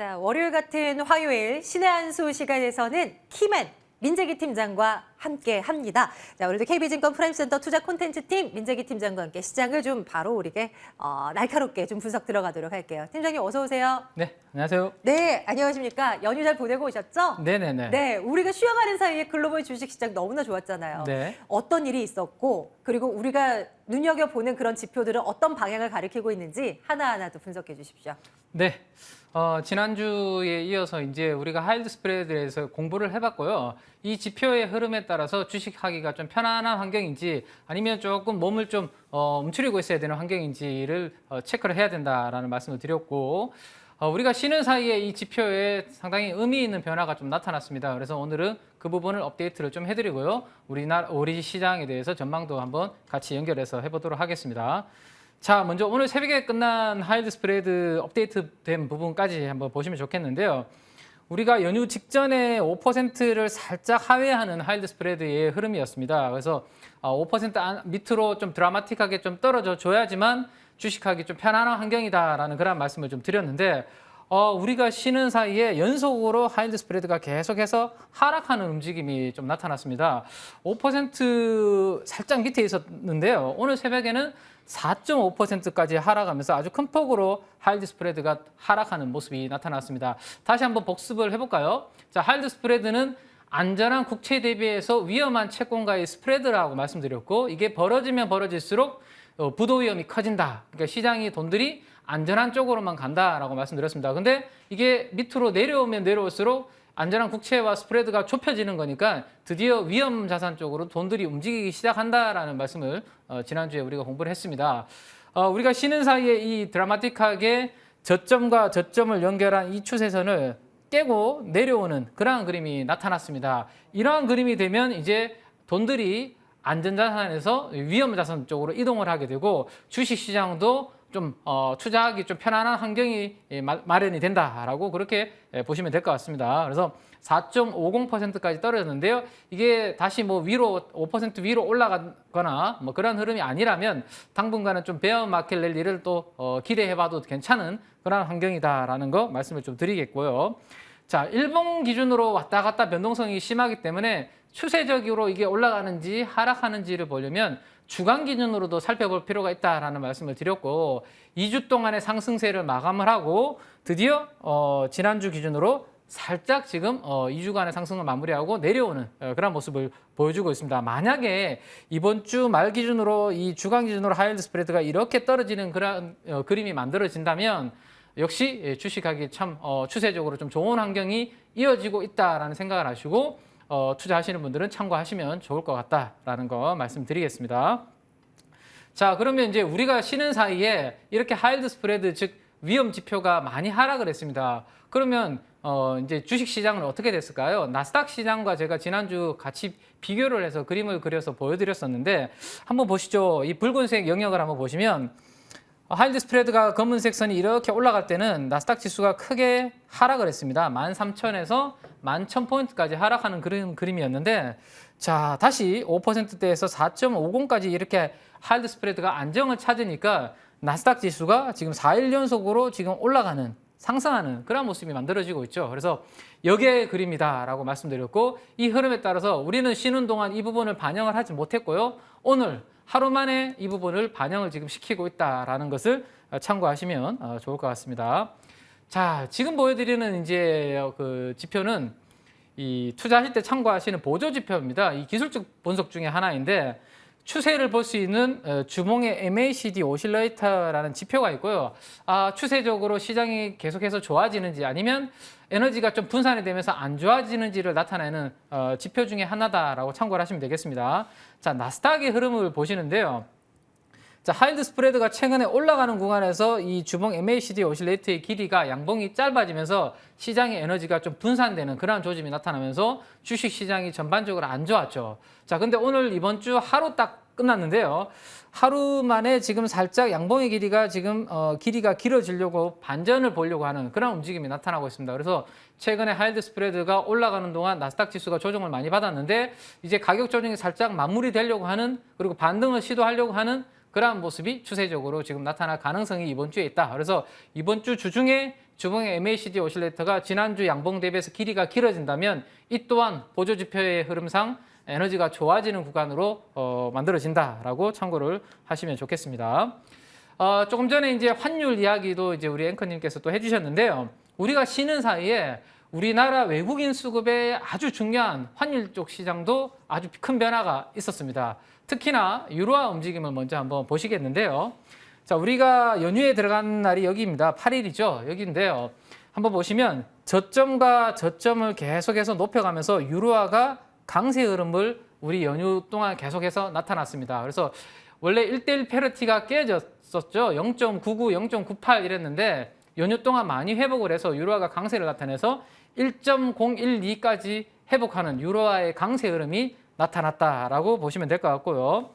자, 월요일 같은 화요일 신의 한 수 시간에서는 키맨 민재기 팀장과 함께 합니다. 자, 오늘도 KB증권 프라임센터 투자 콘텐츠팀 민재기 팀장과 함께 시장을 좀 바로 우리게 날카롭게 좀 분석 들어가도록 할게요. 팀장님 어서 오세요. 네, 안녕하세요. 네, 안녕하십니까. 연휴 잘 보내고 오셨죠? 네네네. 네, 우리가 쉬어가는 사이에 글로벌 주식시장 너무나 좋았잖아요. 네. 어떤 일이 있었고 그리고 우리가 눈여겨보는 그런 지표들은 어떤 방향을 가리키고 있는지 하나하나 또 분석해 주십시오. 네. 지난주에 이어서 이제 우리가 하이드 스프레드에 대해서 공부를 해봤고요. 이 지표의 흐름에 따라서 주식하기가 좀 편안한 환경인지 아니면 조금 몸을 좀 움츠리고 있어야 되는 환경인지를 체크를 해야 된다라는 말씀을 드렸고, 우리가 쉬는 사이에 이 지표에 상당히 의미 있는 변화가 좀 나타났습니다. 그래서 오늘은 그 부분을 업데이트를 좀 해드리고요. 우리 시장에 대해서 전망도 한번 같이 연결해서 해보도록 하겠습니다. 자, 먼저 오늘 새벽에 끝난 하이드 스프레드 업데이트된 부분까지 한번 보시면 좋겠는데요. 우리가 연휴 직전에 5%를 살짝 하회하는 하이드 스프레드의 흐름이었습니다. 그래서 5% 밑으로 좀 드라마틱하게 좀 떨어져 줘야지만 주식하기 좀 편안한 환경이다라는 그런 말씀을 좀 드렸는데, 우리가 쉬는 사이에 연속으로 하이드 스프레드가 계속해서 하락하는 움직임이 좀 나타났습니다. 5% 살짝 밑에 있었는데요. 오늘 새벽에는 4.5%까지 하락하면서 아주 큰 폭으로 하이드 스프레드가 하락하는 모습이 나타났습니다. 다시 한번 복습을 해볼까요? 자, 하이드 스프레드는 안전한 국채 대비해서 위험한 채권과의 스프레드라고 말씀드렸고, 이게 벌어지면 벌어질수록 부도 위험이 커진다. 그러니까 시장이 돈들이 안전한 쪽으로만 간다라고 말씀드렸습니다. 근데 이게 밑으로 내려오면 내려올수록 안전한 국채와 스프레드가 좁혀지는 거니까 드디어 위험 자산 쪽으로 돈들이 움직이기 시작한다라는 말씀을 지난주에 우리가 공부를 했습니다. 우리가 쉬는 사이에 이 드라마틱하게 저점과 저점을 연결한 이 추세선을 깨고 내려오는 그러한 그림이 나타났습니다. 이러한 그림이 되면 이제 돈들이 안전자산에서 위험자산 쪽으로 이동을 하게 되고 주식시장도 좀 투자하기 좀 편안한 환경이 마련이 된다라고 그렇게 보시면 될 것 같습니다. 그래서 4.50%까지 떨어졌는데요. 이게 다시 뭐 위로 5% 위로 올라가거나 뭐 그런 흐름이 아니라면 당분간은 좀 베어 마켓 랠리를 또 기대해봐도 괜찮은 그런 환경이다라는 거 말씀을 좀 드리겠고요. 자, 일봉 기준으로 왔다 갔다 변동성이 심하기 때문에 추세적으로 이게 올라가는지 하락하는지를 보려면 주간 기준으로도 살펴볼 필요가 있다라는 말씀을 드렸고, 2주 동안의 상승세를 마감을 하고 드디어 지난주 기준으로 살짝 지금 2주간의 상승을 마무리하고 내려오는 그런 모습을 보여주고 있습니다. 만약에 이번 주 말 기준으로 이 주간 기준으로 하이드 스프레드가 이렇게 떨어지는 그런 그림이 만들어진다면 역시 주식하기 참 추세적으로 좀 좋은 환경이 이어지고 있다라는 생각을 하시고 투자하시는 분들은 참고하시면 좋을 것 같다라는 거 말씀드리겠습니다. 자, 그러면 이제 우리가 쉬는 사이에 이렇게 하이드 스프레드 즉 위험 지표가 많이 하락을 했습니다. 그러면 이제 주식 시장은 어떻게 됐을까요? 나스닥 시장과 제가 지난주 같이 비교를 해서 그림을 그려서 보여드렸었는데 한번 보시죠. 이 붉은색 영역을 한번 보시면 하이드 스프레드가 검은색 선이 이렇게 올라갈 때는 나스닥 지수가 크게 하락을 했습니다. 13,000에서 11,000포인트까지 하락하는 그런 그림이었는데, 자, 다시 5%대에서 4.50까지 이렇게 하이드 스프레드가 안정을 찾으니까 나스닥 지수가 지금 4일 연속으로 지금 올라가는, 상승하는 그런 모습이 만들어지고 있죠. 그래서 여기에 그림이다라고 말씀드렸고, 이 흐름에 따라서 우리는 쉬는 동안 이 부분을 반영을 하지 못했고요. 오늘 하루 만에 이 부분을 반영을 지금 시키고 있다라는 것을 참고하시면 좋을 것 같습니다. 자, 지금 보여드리는 이제 그 지표는 이 투자하실 때 참고하시는 보조 지표입니다. 이 기술적 분석 중에 하나인데 추세를 볼 수 있는 주봉의 MACD 오실레이터라는 지표가 있고요. 추세적으로 시장이 계속해서 좋아지는지 아니면 에너지가 좀 분산이 되면서 안 좋아지는지를 나타내는 지표 중에 하나다라고 참고를 하시면 되겠습니다. 자, 나스닥의 흐름을 보시는데요. 자, 하이드 스프레드가 최근에 올라가는 구간에서 이 주봉 MACD 오실레이터의 길이가 양봉이 짧아지면서 시장의 에너지가 좀 분산되는 그런 조짐이 나타나면서 주식 시장이 전반적으로 안 좋았죠. 자, 근데 오늘 이번 주 하루 딱 끝났는데요. 하루 만에 지금 살짝 양봉의 길이가 지금 길이가 길어지려고 반전을 보려고 하는 그런 움직임이 나타나고 있습니다. 그래서 최근에 하이드 스프레드가 올라가는 동안 나스닥 지수가 조정을 많이 받았는데 이제 가격 조정이 살짝 마무리되려고 하는, 그리고 반등을 시도하려고 하는 그러한 모습이 추세적으로 지금 나타날 가능성이 이번 주에 있다. 그래서 이번 주 주중에 주봉의 MACD 오실레이터가 지난주 양봉 대비해서 길이가 길어진다면 이 또한 보조 지표의 흐름상 에너지가 좋아지는 구간으로 만들어진다라고 참고를 하시면 좋겠습니다. 조금 전에 이제 환율 이야기도 이제 우리 앵커님께서 또 해주셨는데요. 우리가 쉬는 사이에 우리나라 외국인 수급의 아주 중요한 환율 쪽 시장도 아주 큰 변화가 있었습니다. 특히나 유로화 움직임을 먼저 한번 보시겠는데요. 자, 우리가 연휴에 들어간 날이 여기입니다. 8일이죠. 여기인데요. 한번 보시면 저점과 저점을 계속해서 높여가면서 유로화가 강세 흐름을 우리 연휴 동안 계속해서 나타났습니다. 그래서 원래 1대1 페러티가 깨졌었죠. 0.99, 0.98 이랬는데 연휴 동안 많이 회복을 해서 유로화가 강세를 나타내서 1.012까지 회복하는 유로화의 강세 흐름이 나타났다라고 보시면 될 것 같고요.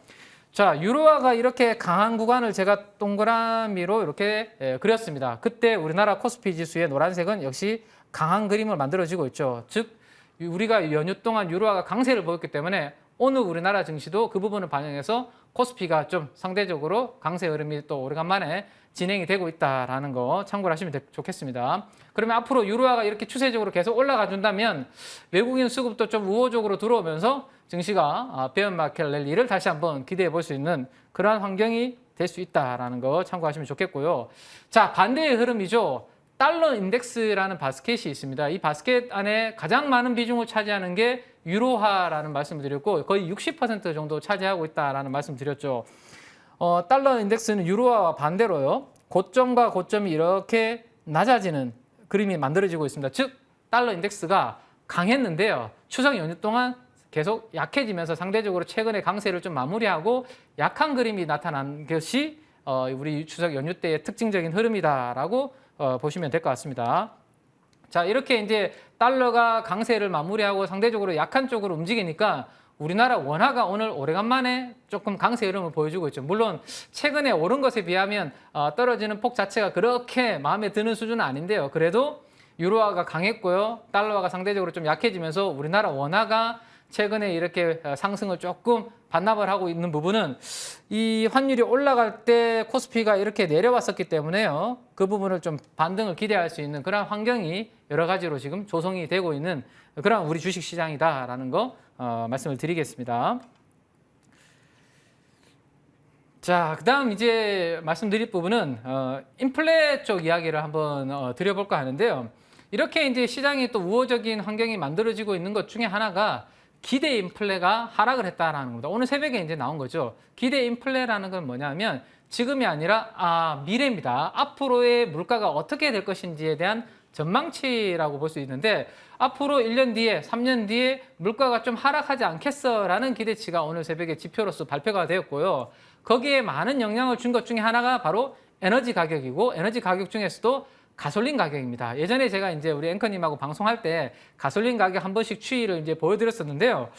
자, 유로화가 이렇게 강한 구간을 제가 동그라미로 이렇게 그렸습니다. 그때 우리나라 코스피 지수의 노란색은 역시 강한 그림을 만들어지고 있죠. 즉 우리가 연휴 동안 유로화가 강세를 보였기 때문에 오늘 우리나라 증시도 그 부분을 반영해서 코스피가 좀 상대적으로 강세 흐름이 또 오래간만에 진행이 되고 있다라는 거 참고를 하시면 좋겠습니다. 그러면 앞으로 유로화가 이렇게 추세적으로 계속 올라가 준다면 외국인 수급도 좀 우호적으로 들어오면서 증시가 베어마켓 랠리를 다시 한번 기대해 볼 수 있는 그러한 환경이 될 수 있다라는 거 참고하시면 좋겠고요. 자, 반대의 흐름이죠. 달러 인덱스라는 바스켓이 있습니다. 이 바스켓 안에 가장 많은 비중을 차지하는 게 유로화라는 말씀을 드렸고 거의 60% 정도 차지하고 있다라는 말씀 드렸죠. 달러 인덱스는 유로화와 반대로요. 고점과 고점이 이렇게 낮아지는 그림이 만들어지고 있습니다. 즉 달러 인덱스가 강했는데요. 추석 연휴 동안 계속 약해지면서 상대적으로 최근에 강세를 좀 마무리하고 약한 그림이 나타난 것이 우리 추석 연휴 때의 특징적인 흐름이다라고 보시면 될 것 같습니다. 자, 이렇게 이제 달러가 강세를 마무리하고 상대적으로 약한 쪽으로 움직이니까 우리나라 원화가 오늘 오래간만에 조금 강세 흐름을 보여주고 있죠. 물론 최근에 오른 것에 비하면 떨어지는 폭 자체가 그렇게 마음에 드는 수준은 아닌데요. 그래도 유로화가 강했고요. 달러화가 상대적으로 좀 약해지면서 우리나라 원화가 최근에 이렇게 상승을 조금 반납을 하고 있는 부분은 이 환율이 올라갈 때 코스피가 이렇게 내려왔었기 때문에요. 그 부분을 좀 반등을 기대할 수 있는 그런 환경이 여러 가지로 지금 조성이 되고 있는 그런 우리 주식 시장이다라는 거 말씀을 드리겠습니다. 자, 그다음 이제 말씀드릴 부분은 인플레 쪽 이야기를 한번 드려볼까 하는데요. 이렇게 이제 시장이 또 우호적인 환경이 만들어지고 있는 것 중에 하나가 기대 인플레가 하락을 했다라는 겁니다. 오늘 새벽에 이제 나온 거죠. 기대 인플레라는 건 뭐냐면 지금이 아니라 미래입니다. 앞으로의 물가가 어떻게 될 것인지에 대한 전망치라고 볼 수 있는데 앞으로 1년 뒤에 3년 뒤에 물가가 좀 하락하지 않겠어라는 기대치가 오늘 새벽에 지표로서 발표가 되었고요. 거기에 많은 영향을 준 것 중에 하나가 바로 에너지 가격이고 에너지 가격 중에서도 가솔린 가격입니다. 예전에 제가 이제 우리 앵커님하고 방송할 때 가솔린 가격 한 번씩 추이를 이제 보여드렸었는데요.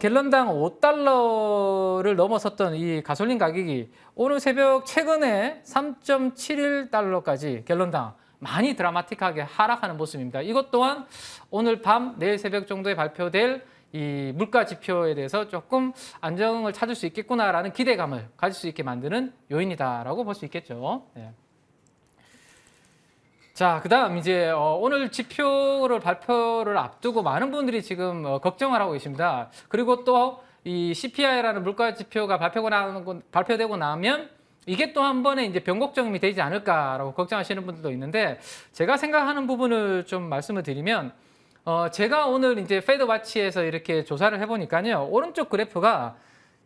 갤런당 5달러를 넘어섰던 이 가솔린 가격이 오늘 새벽 최근에 3.71달러까지 갤런당 많이 드라마틱하게 하락하는 모습입니다. 이것 또한 오늘 밤, 내일 새벽 정도에 발표될 이 물가 지표에 대해서 조금 안정을 찾을 수 있겠구나라는 기대감을 가질 수 있게 만드는 요인이다라고 볼 수 있겠죠. 네. 자, 그다음 이제 오늘 지표를 발표를 앞두고 많은 분들이 지금 걱정을 하고 계십니다. 그리고 또 이 CPI라는 물가 지표가 발표되고 나면 이게 또 한 번에 이제 변곡점이 되지 않을까라고 걱정하시는 분들도 있는데 제가 생각하는 부분을 좀 말씀을 드리면 제가 오늘 이제 페드와치에서 이렇게 조사를 해보니까요. 오른쪽 그래프가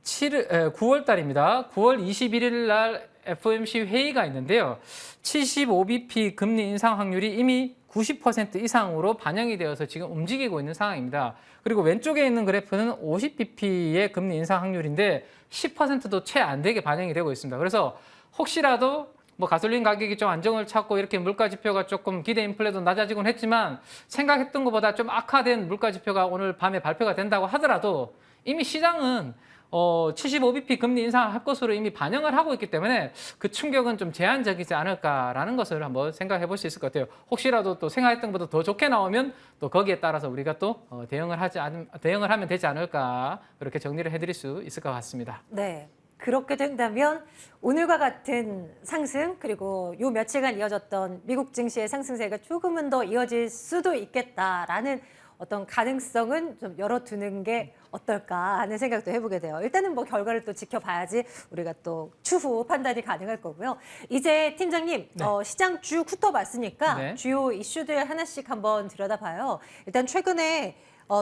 9월 달입니다. 9월 21일 날 FOMC 회의가 있는데요. 75bp 금리 인상 확률이 이미 90% 이상으로 반영이 되어서 지금 움직이고 있는 상황입니다. 그리고 왼쪽에 있는 그래프는 50bp의 금리 인상 확률인데 10%도 채 안 되게 반영이 되고 있습니다. 그래서 혹시라도 뭐 가솔린 가격이 좀 안정을 찾고 이렇게 물가 지표가 조금 기대 인플레도 낮아지곤 했지만 생각했던 것보다 좀 악화된 물가 지표가 오늘 밤에 발표가 된다고 하더라도 이미 시장은 75bp 금리 인상할 것으로 이미 반영을 하고 있기 때문에 그 충격은 좀 제한적이지 않을까라는 것을 한번 생각해 볼 수 있을 것 같아요. 혹시라도 또 생각했던 것보다 더 좋게 나오면 또 거기에 따라서 우리가 또 대응을 하면 되지 않을까 그렇게 정리를 해드릴 수 있을 것 같습니다. 네. 그렇게 된다면 오늘과 같은 상승 그리고 요 며칠간 이어졌던 미국 증시의 상승세가 조금은 더 이어질 수도 있겠다라는 어떤 가능성은 좀 열어두는 게 어떨까 하는 생각도 해보게 돼요. 일단은 뭐 결과를 또 지켜봐야지 우리가 또 추후 판단이 가능할 거고요. 이제 팀장님, 네. 시장 쭉 훑어봤으니까 네. 주요 이슈들 하나씩 한번 들여다봐요. 일단 최근에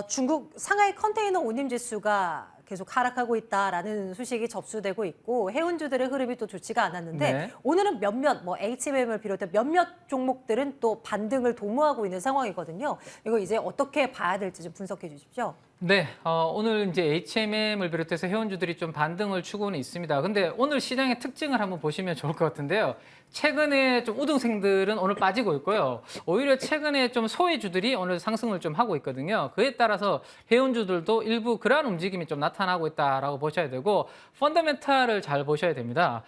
중국 상하이 컨테이너 운임 지수가 계속 하락하고 있다라는 소식이 접수되고 있고 해운주들의 흐름이 또 좋지가 않았는데 네. 오늘은 몇몇 뭐 HMM을 비롯해 몇몇 종목들은 또 반등을 도모하고 있는 상황이거든요. 이거 이제 어떻게 봐야 될지 좀 분석해 주십시오. 네, 오늘 이제 HMM을 비롯해서 해운주들이 좀 반등을 추구는 있습니다. 근데 오늘 시장의 특징을 한번 보시면 좋을 것 같은데요. 최근에 좀 우등생들은 오늘 빠지고 있고요. 오히려 최근에 좀 소외주들이 오늘 상승을 좀 하고 있거든요. 그에 따라서 해운주들도 일부 그러한 움직임이 좀 나타나고 있다라고 보셔야 되고 펀더멘탈을 잘 보셔야 됩니다.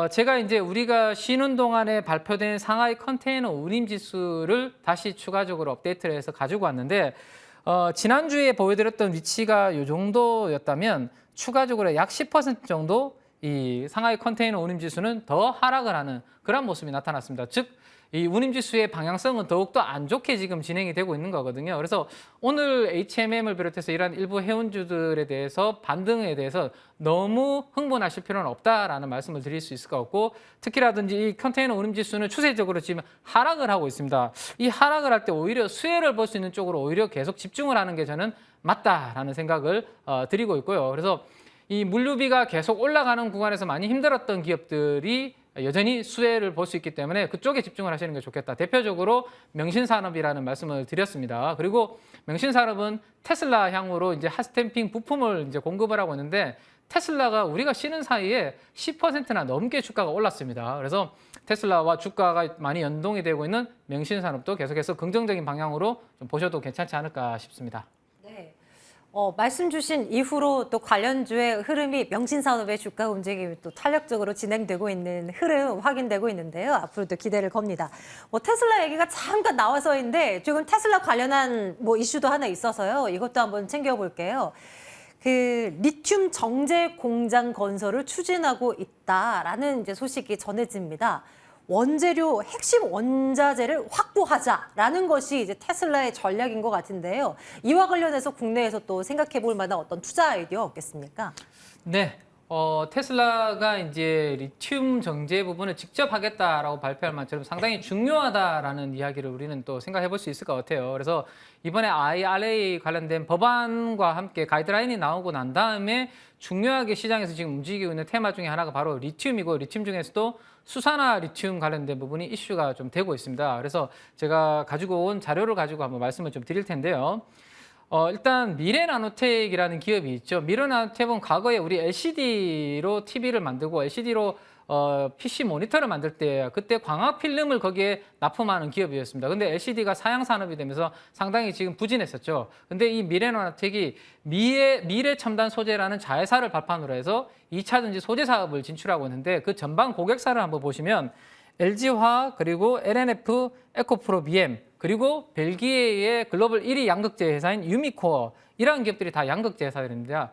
제가 이제 우리가 쉬는 동안에 발표된 상하이 컨테이너 운임 지수를 다시 추가적으로 업데이트를 해서 가지고 왔는데 지난주에 보여드렸던 위치가 이 정도였다면 추가적으로 약 10% 정도 이 상하이 컨테이너 운임 지수는 더 하락을 하는 그런 모습이 나타났습니다. 즉, 이 운임 지수의 방향성은 더욱더 안 좋게 지금 진행이 되고 있는 거거든요. 그래서 오늘 HMM을 비롯해서 이러한 일부 해운주들에 대해서 반등에 대해서 너무 흥분하실 필요는 없다라는 말씀을 드릴 수 있을 것 같고 특히라든지 이 컨테이너 운임 지수는 추세적으로 지금 하락을 하고 있습니다. 이 하락을 할 때 오히려 수혜를 볼 수 있는 쪽으로 오히려 계속 집중을 하는 게 저는 맞다라는 생각을 드리고 있고요. 그래서 이 물류비가 계속 올라가는 구간에서 많이 힘들었던 기업들이 여전히 수혜를 볼 수 있기 때문에 그쪽에 집중을 하시는 게 좋겠다. 대표적으로 명신산업이라는 말씀을 드렸습니다. 그리고 명신산업은 테슬라 향으로 이제 핫스탬핑 부품을 이제 공급을 하고 있는데 테슬라가 우리가 쉬는 사이에 10%나 넘게 주가가 올랐습니다. 그래서 테슬라와 주가가 많이 연동이 되고 있는 명신산업도 계속해서 긍정적인 방향으로 좀 보셔도 괜찮지 않을까 싶습니다. 네. 말씀 주신 이후로 또 관련주의 흐름이 명신산업의 주가 움직임이 또 탄력적으로 진행되고 있는 흐름 확인되고 있는데요. 앞으로도 기대를 겁니다. 테슬라 얘기가 잠깐 나와서인데 지금 테슬라 관련한 뭐 이슈도 하나 있어서요. 이것도 한번 챙겨볼게요. 그 리튬 정제 공장 건설을 추진하고 있다라는 이제 소식이 전해집니다. 원재료 핵심 원자재를 확보하자라는 것이 이제 테슬라의 전략인 것 같은데요. 이와 관련해서 국내에서 또 생각해 볼 만한 어떤 투자 아이디어 없겠습니까? 네. 테슬라가 이제 리튬 정제 부분을 직접 하겠다라고 발표할 만큼 상당히 중요하다라는 이야기를 우리는 또 생각해 볼 수 있을 것 같아요. 그래서 이번에 IRA 관련된 법안과 함께 가이드라인이 나오고 난 다음에 중요하게 시장에서 지금 움직이고 있는 테마 중에 하나가 바로 리튬이고 리튬 중에서도 수산화 리튬 관련된 부분이 이슈가 좀 되고 있습니다. 그래서 제가 가지고 온 자료를 가지고 한번 말씀을 좀 드릴 텐데요. 일단 미래나노텍이라는 기업이 있죠. 미래나노텍은 과거에 우리 LCD로 TV를 만들고 LCD로 PC 모니터를 만들 때 그때 광학 필름을 거기에 납품하는 기업이었습니다. 근데 LCD가 사양 산업이 되면서 상당히 지금 부진했었죠. 근데 이 미래나노텍이 미래 첨단 소재라는 자회사를 발판으로 해서 2차 전지 소재 사업을 진출하고 있는데 그 전방 고객사를 한번 보시면 LG화학 그리고 LNF, 에코프로 BM 그리고 벨기에의 글로벌 1위 양극재 회사인 유미코어 이러한 기업들이 다 양극재 회사들인데요.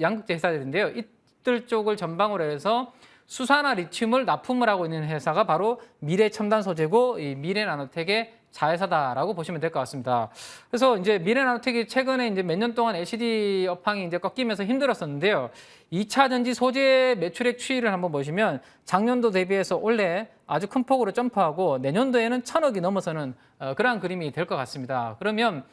양극재 회사들인데요. 이들 쪽을 전방으로 해서 수산화 리튬을 납품을 하고 있는 회사가 바로 미래 첨단 소재고 이 미래나노텍의 자회사다라고 보시면 될 것 같습니다. 그래서 이제 미래나노텍이 최근에 이제 몇 년 동안 LCD 업황이 이제 꺾이면서 힘들었었는데요. 2차 전지 소재 매출액 추이를 한번 보시면 작년도 대비해서 올해 아주 큰 폭으로 점프하고 내년도에는 1,000억이 넘어서는 그러한 그림이 될 것 같습니다. 그러면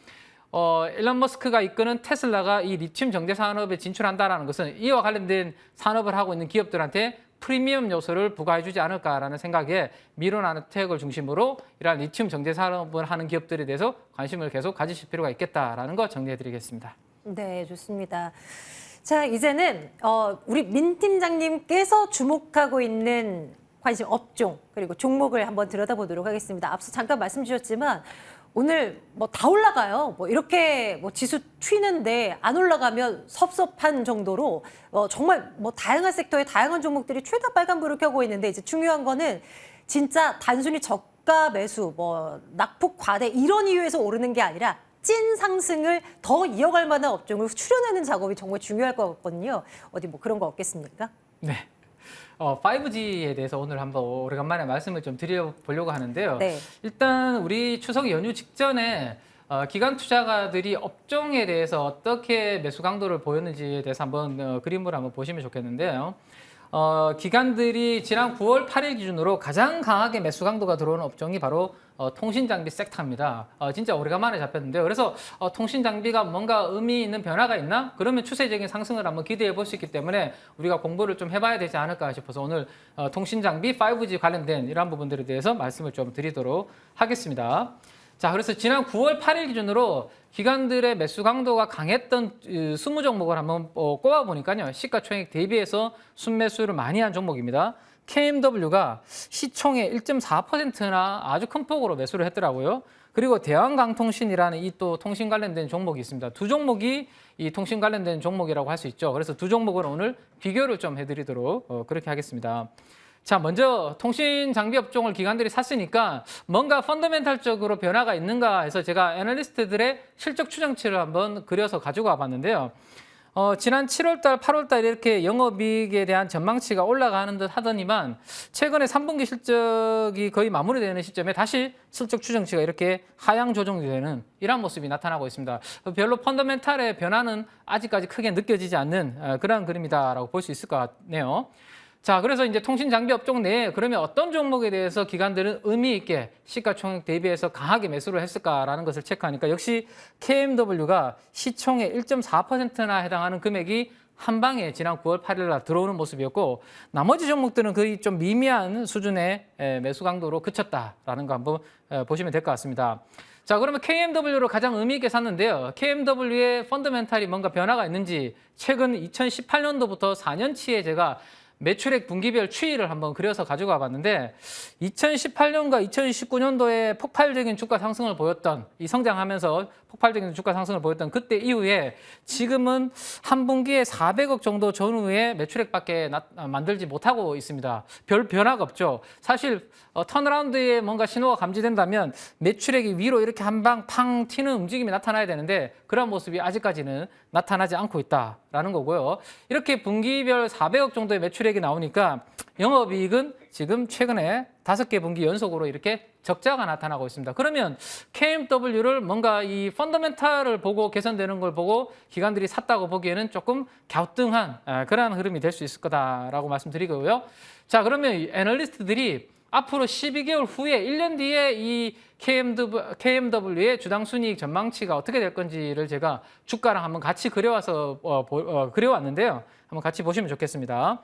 일론 머스크가 이끄는 테슬라가 이 리튬 정제 산업에 진출한다라는 것은 이와 관련된 산업을 하고 있는 기업들한테 프리미엄 요소를 부과해주지 않을까라는 생각에 미래나노텍을 중심으로 이러한 리튬 정제 산업을 하는 기업들에 대해서 관심을 계속 가지실 필요가 있겠다라는 거 정리해드리겠습니다. 네, 좋습니다. 자, 이제는 우리 민 팀장님께서 주목하고 있는 관심 업종 그리고 종목을 한번 들여다보도록 하겠습니다. 앞서 잠깐 말씀 주셨지만 오늘 뭐 다 올라가요. 뭐 이렇게 뭐 지수 튀는데 안 올라가면 섭섭한 정도로 정말 뭐 다양한 섹터의 다양한 종목들이 최다 빨간불을 켜고 있는데 이제 중요한 거는 진짜 단순히 저가 매수, 뭐 낙폭 과대 이런 이유에서 오르는 게 아니라 찐 상승을 더 이어갈 만한 업종을 추려내는 작업이 정말 중요할 것 같거든요. 어디 뭐 그런 거 없겠습니까? 네. 5G에 대해서 오늘 한번 오래간만에 말씀을 좀 드려보려고 하는데요. 네. 일단 우리 추석 연휴 직전에 기관 투자가들이 업종에 대해서 어떻게 매수 강도를 보였는지에 대해서 한번 그림을 한번 보시면 좋겠는데요. 기관들이 지난 9월 8일 기준으로 가장 강하게 매수 강도가 들어오는 업종이 바로 통신 장비 섹터입니다. 진짜 오래간만에 잡혔는데요. 그래서 통신 장비가 뭔가 의미 있는 변화가 있나? 그러면 추세적인 상승을 한번 기대해 볼 수 있기 때문에 우리가 공부를 좀 해봐야 되지 않을까 싶어서 오늘 통신 장비 5G 관련된 이러한 부분들에 대해서 말씀을 좀 드리도록 하겠습니다. 자, 그래서 지난 9월 8일 기준으로 기관들의 매수 강도가 강했던 20종목을 한번 꼽아 보니까요. 시가총액 대비해서 순매수를 많이 한 종목입니다. KMW가 시총의 1.4%나 아주 큰 폭으로 매수를 했더라고요. 그리고 대한강통신이라는 이 또 통신 관련된 종목이 있습니다. 두 종목이 이 통신 관련된 종목이라고 할 수 있죠. 그래서 두 종목을 오늘 비교를 좀 해드리도록 그렇게 하겠습니다. 자, 먼저 통신 장비 업종을 기관들이 샀으니까 뭔가 펀더멘탈적으로 변화가 있는가 해서 제가 애널리스트들의 실적 추정치를 한번 그려서 가지고 와봤는데요. 지난 7월달, 8월달 이렇게 영업이익에 대한 전망치가 올라가는 듯 하더니만 최근에 3분기 실적이 거의 마무리되는 시점에 다시 실적 추정치가 이렇게 하향 조정이 되는 이런 모습이 나타나고 있습니다. 별로 펀더멘탈의 변화는 아직까지 크게 느껴지지 않는 그런 그림이다라고 볼 수 있을 것 같네요. 자, 그래서 이제 통신 장비 업종 내에 그러면 어떤 종목에 대해서 기관들은 의미 있게 시가총액 대비해서 강하게 매수를 했을까라는 것을 체크하니까 역시 KMW가 시총의 1.4%나 해당하는 금액이 한 방에 지난 9월 8일 날 들어오는 모습이었고 나머지 종목들은 거의 좀 미미한 수준의 매수 강도로 그쳤다라는 거 한번 보시면 될 것 같습니다. 자, 그러면 KMW로 가장 의미 있게 샀는데요. KMW의 펀더멘탈이 뭔가 변화가 있는지 최근 2018년도부터 4년치에 제가 매출액 분기별 추이를 한번 그려서 가지고 와봤는데 2018년과 2019년도에 폭발적인 주가 상승을 보였던 이 성장하면서 폭발적인 주가 상승을 보였던 그때 이후에 지금은 한 분기에 400억 정도 전후에 매출액밖에 만들지 못하고 있습니다. 별 변화가 없죠. 사실 턴어라운드에 뭔가 신호가 감지된다면 매출액이 위로 이렇게 한 방 팡 튀는 움직임이 나타나야 되는데 그런 모습이 아직까지는 나타나지 않고 있다라는 거고요. 이렇게 분기별 400억 정도의 매출액이 나오니까 영업이익은 지금 최근에 5개 분기 연속으로 이렇게 적자가 나타나고 있습니다. 그러면 KMW를 뭔가 이 펀더멘탈을 보고 개선되는 걸 보고 기관들이 샀다고 보기에는 조금 갸우뚱한 그러한 흐름이 될 수 있을 거다라고 말씀드리고요. 자, 그러면 애널리스트들이 앞으로 12개월 후에 1년 뒤에 이 KMW의 주당 순이익 전망치가 어떻게 될 건지를 제가 주가랑 한번 같이 그려와서 그려왔는데요. 한번 같이 보시면 좋겠습니다.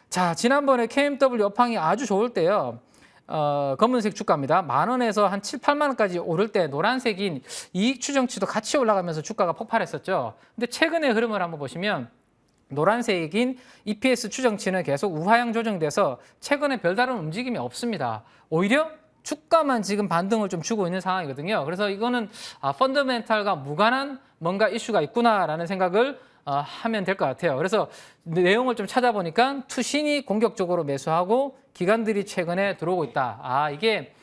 자, 지난번에 KMW 업황이 아주 좋을 때요. 검은색 주가입니다. 10,000원에서 한 7, 8만 원까지 오를 때 노란색인 이익 추정치도 같이 올라가면서 주가가 폭발했었죠. 근데 최근의 흐름을 한번 보시면 노란색인 EPS 추정치는 계속 우하향 조정돼서 최근에 별다른 움직임이 없습니다. 오히려 주가만 지금 반등을 좀 주고 있는 상황이거든요. 그래서 이거는 펀더멘탈과 무관한 뭔가 이슈가 있구나라는 생각을 하면 될 것 같아요. 그래서 내용을 좀 찾아보니까 투신이 공격적으로 매수하고 기관들이 최근에 들어오고 있다. 이게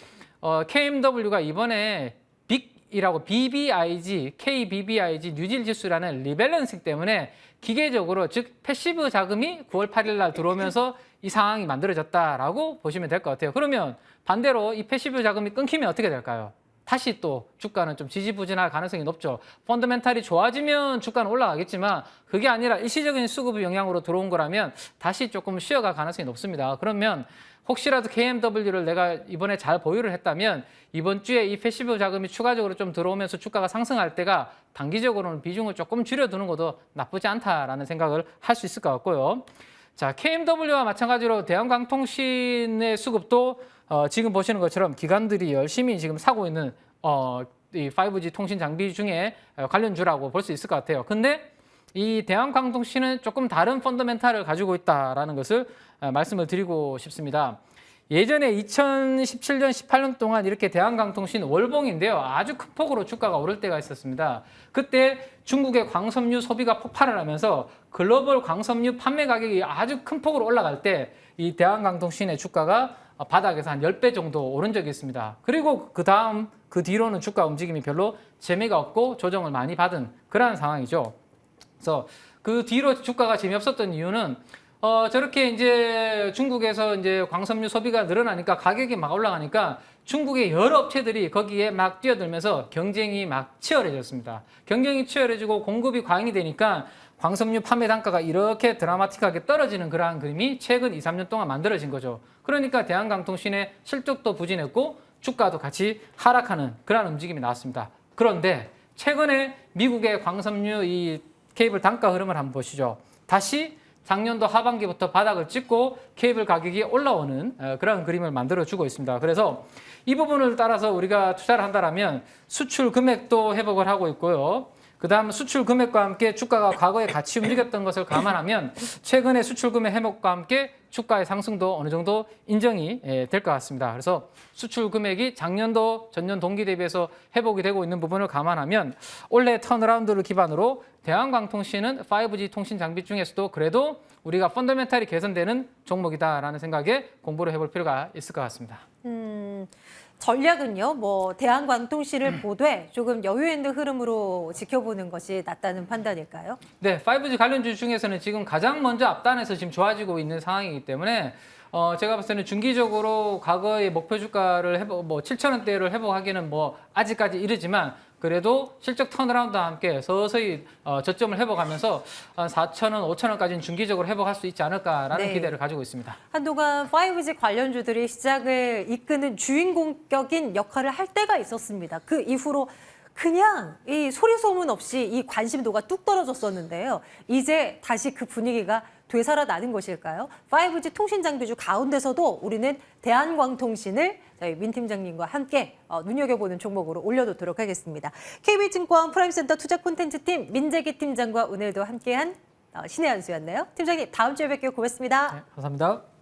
KMW가 이번에 빅이라고 BBIG, KBBIG 뉴질 지수라는 리밸런싱 때문에 기계적으로 즉 패시브 자금이 9월 8일 날 들어오면서 이 상황이 만들어졌다라고 보시면 될 것 같아요. 그러면 반대로 이 패시브 자금이 끊기면 어떻게 될까요? 다시 또 주가는 좀 지지부진할 가능성이 높죠. 펀더멘탈이 좋아지면 주가는 올라가겠지만 그게 아니라 일시적인 수급 영향으로 들어온 거라면 다시 조금 쉬어갈 가능성이 높습니다. 그러면 혹시라도 KMW를 내가 이번에 잘 보유를 했다면 이번 주에 이 패시브 자금이 추가적으로 좀 들어오면서 주가가 상승할 때가 단기적으로는 비중을 조금 줄여두는 것도 나쁘지 않다라는 생각을 할 수 있을 것 같고요. 자, KMW와 마찬가지로 대한강통신의 수급도 지금 보시는 것처럼 기관들이 열심히 지금 사고 있는 이 5G 통신 장비 중에 관련주라고 볼 수 있을 것 같아요. 근데 이 대한강통신은 조금 다른 펀더멘탈을 가지고 있다라는 것을 말씀을 드리고 싶습니다. 예전에 2017년, 18년 동안 이렇게 대한강통신 월봉인데요. 아주 큰 폭으로 주가가 오를 때가 있었습니다. 그때 중국의 광섬유 소비가 폭발을 하면서 글로벌 광섬유 판매 가격이 아주 큰 폭으로 올라갈 때 이 대한강통신의 주가가 바닥에서 한 10배 정도 오른 적이 있습니다. 그리고 그 뒤로는 주가 움직임이 별로 재미가 없고 조정을 많이 받은 그러한 상황이죠. 그래서 그 뒤로 주가가 재미없었던 이유는 저렇게 이제 중국에서 이제 광섬유 소비가 늘어나니까 가격이 막 올라가니까 중국의 여러 업체들이 거기에 막 뛰어들면서 경쟁이 막 치열해졌습니다. 경쟁이 치열해지고 공급이 과잉이 되니까 광섬유 판매 단가가 이렇게 드라마틱하게 떨어지는 그러한 그림이 최근 2, 3년 동안 만들어진 거죠. 그러니까 대한강통신의 실적도 부진했고 주가도 같이 하락하는 그러한 움직임이 나왔습니다. 그런데 최근에 미국의 광섬유 이 케이블 단가 흐름을 한번 보시죠. 다시 작년도 하반기부터 바닥을 찍고 케이블 가격이 올라오는 그런 그림을 만들어주고 있습니다. 그래서 이 부분을 따라서 우리가 투자를 한다면 수출 금액도 회복을 하고 있고요. 그다음 수출 금액과 함께 주가가 과거에 같이 움직였던 것을 감안하면 최근에 수출 금액 회복과 함께 주가의 상승도 어느 정도 인정이 될 것 같습니다. 그래서 수출 금액이 작년도 전년 동기 대비해서 회복이 되고 있는 부분을 감안하면 올해 턴어라운드를 기반으로 대한광통신은 5G 통신 장비 중에서도 그래도 우리가 펀더멘탈이 개선되는 종목이다라는 생각에 공부를 해볼 필요가 있을 것 같습니다. 전략은요, 뭐 대한광통신을 보되 조금 여유 있는 흐름으로 지켜보는 것이 낫다는 판단일까요? 네, 5G 관련주 중에서는 지금 가장 먼저 앞단에서 지금 좋아지고 있는 상황이기 때문에 제가 봤을 때는 중기적으로 과거의 목표 주가를 7,000원대를 회복하기는 뭐 아직까지 이르지만 그래도 실적 턴어라운드와 함께 서서히 저점을 회복하면서 4,000원, 5,000원까지는 중기적으로 회복할 수 있지 않을까라는 네. 기대를 가지고 있습니다. 한동안 5G 관련주들이 시장을 이끄는 주인공격인 역할을 할 때가 있었습니다. 그 이후로 그냥 이 소리 소문 없이 이 관심도가 뚝 떨어졌었는데요. 이제 다시 그 분위기가 되살아나는 것일까요? 5G 통신 장비주 가운데서도 우리는 대한광통신을 저희 민 팀장님과 함께 눈여겨보는 종목으로 올려놓도록 하겠습니다. KB증권 프라임센터 투자 콘텐츠팀 민재기 팀장과 오늘도 함께한 신의 한 수였네요. 팀장님 다음 주에 뵐게요. 고맙습니다. 네, 감사합니다.